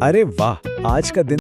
अरे वाह, आज का दिन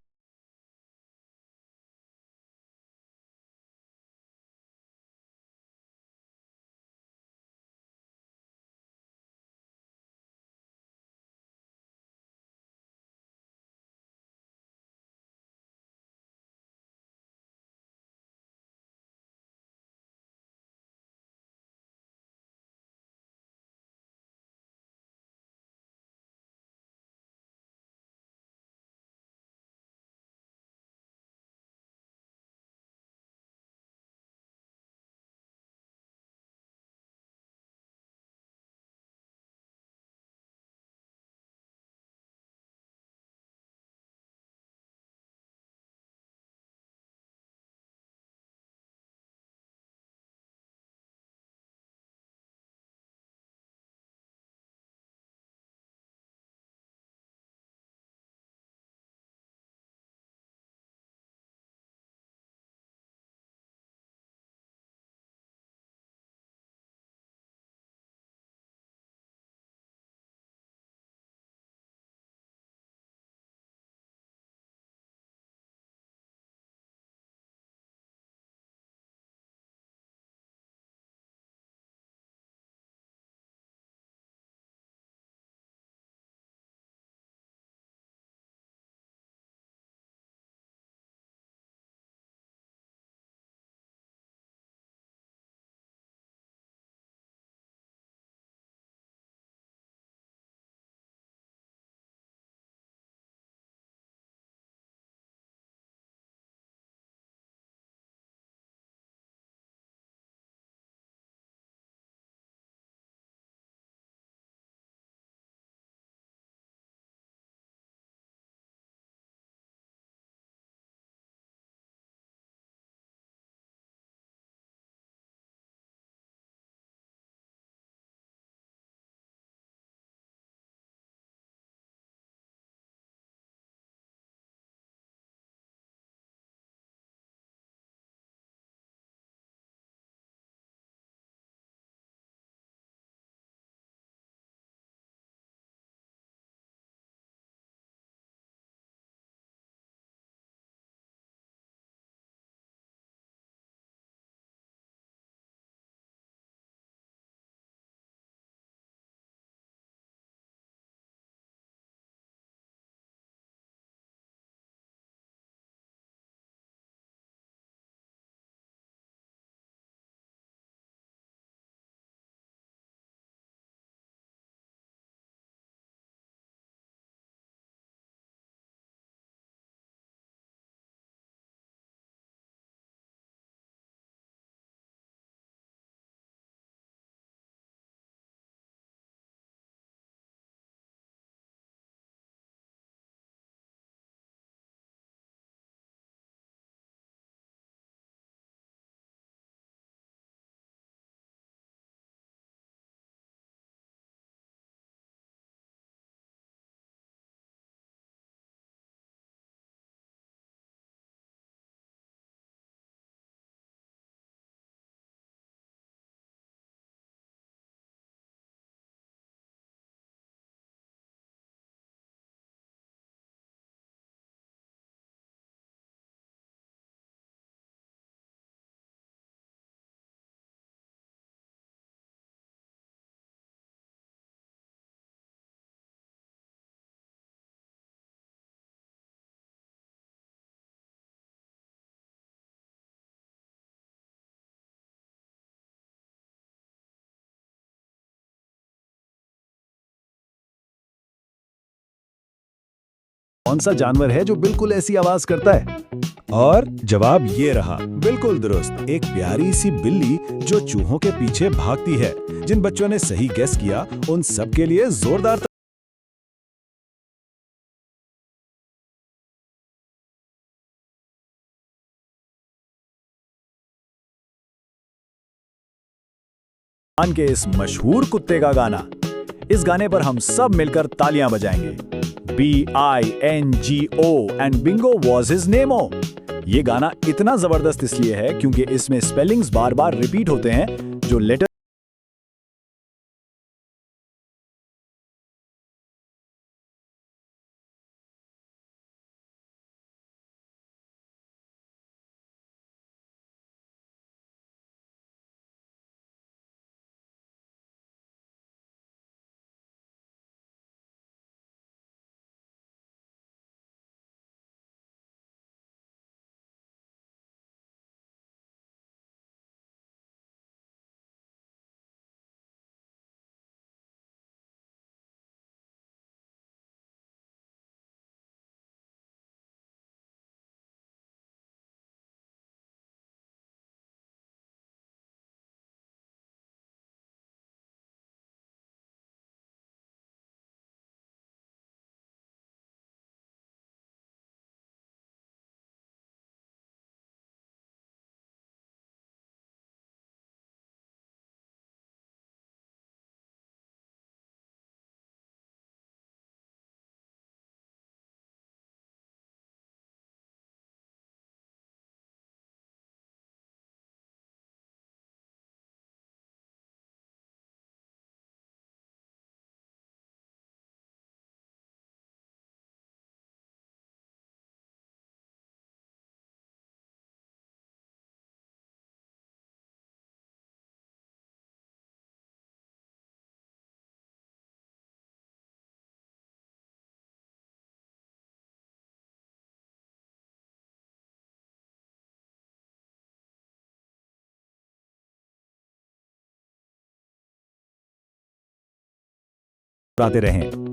कौन सा जानवर है जो बिल्कुल ऐसी आवाज करता है? और जवाब ये रहा, बिल्कुल दुरुस्त, एक प्यारी सी बिल्ली जो चूहों के पीछे भागती है। जिन बच्चों ने सही गेस किया, उन सब के लिए जोरदार तालियां के इस मशहूर कुत्ते का गाना। इस गाने पर हम सब मिलकर तालियां बजाएंगे। BINGO and Bingo was his Nemo. ये गाना इतना जबरदस्त इसलिए है क्योंकि इसमें स्पेलिंग्स बार बार रिपीट होते हैं जो लेटर आते रहें।